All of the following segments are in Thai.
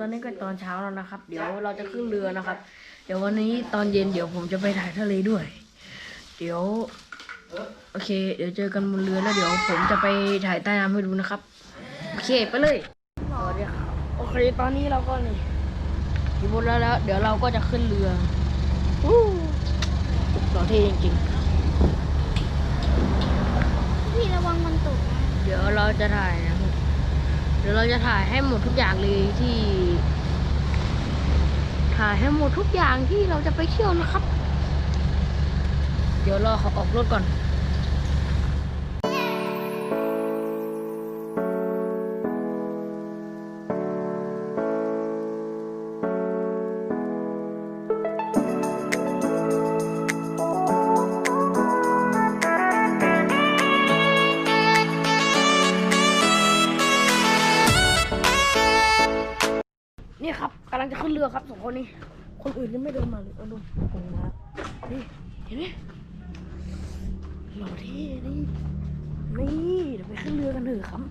ตอนนี้ก็ตอนเช้าแล้วนะครับเดี๋ยวเราจะขึ้นเรือนะครับเดี๋ยววันนี้ตอนเย็นเดี๋ยวผมจะไปถ่ายทะเลด้วยเดี๋ยวโอเคเดี๋ยวเจอกันบนเรือแล้วเดี๋ยวผมจะไปถ่ายใต้น้ำให้ดูนะครับโอเคไปเลยสวัสดีครับโอเคตอนนี้เราก็นี่อยู่บนแล้วเดี๋ยวเราก็จะขึ้นเรือหล่อเท่จริงๆพี่ระวังมันตกนะเดี๋ยวเราจะถ่ายนะครับเดี๋ยวเราจะถ่ายให้หมดทุกอย่างเลยที่ถ่ายให้หมดทุกอย่างที่เราจะไปเที่ยวนะครับเดี๋ยวรอเขาออกรถก่อนนี่ครับกำลังจะขึ้นเรือครับ2 คนนี้คนอื่นยังไม่เดินมาเลยเอาดูผมมานี่เห็นไหมหล่อที่นี่เดี๋ยวไปขึ้นเรือกันเถอะครับ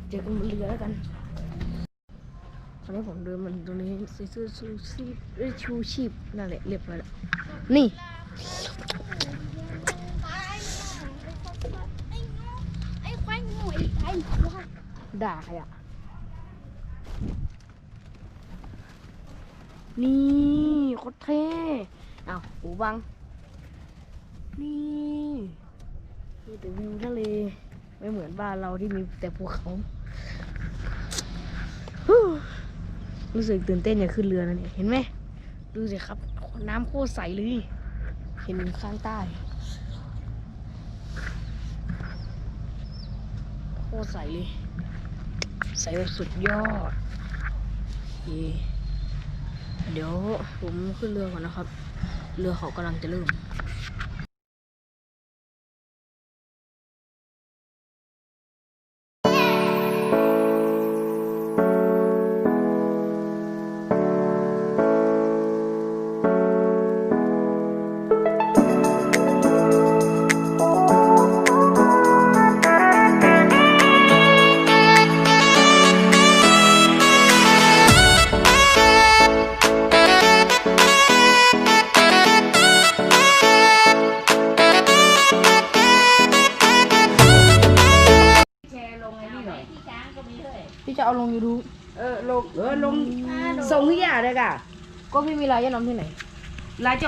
เจอกันบนเรือแล้วกันตอนนี้ผมเดินมันตรงนี้ใส่เสื้อชูชีพนั่นแหละเรียบร้อยแล้วนี่ไอ้ควายงูไอ้ควายด่าใครอ่ะนี่โคตรเท่อ้าวหูบังนี่มีแต่วิวทะเลไม่เหมือนบ้านเราที่มีแต่ภูเขารู้สึกตื่นเต้นอยากขึ้นเรือนะเนี่ยเห็นไหมดูสิครับน้ำโคตรใสเลยเห็นข้างใต้โคตรใสเลยใสแบบสุดยอดเดี๋ยวผมขึ้นเรือก่อนนะครับเรือเขากำลังจะเริ่มพี่จะเอาลงยูทูบลงส่งที่ยาเลยกะก็พี่มีรายย่านำที่ไหนลายโจ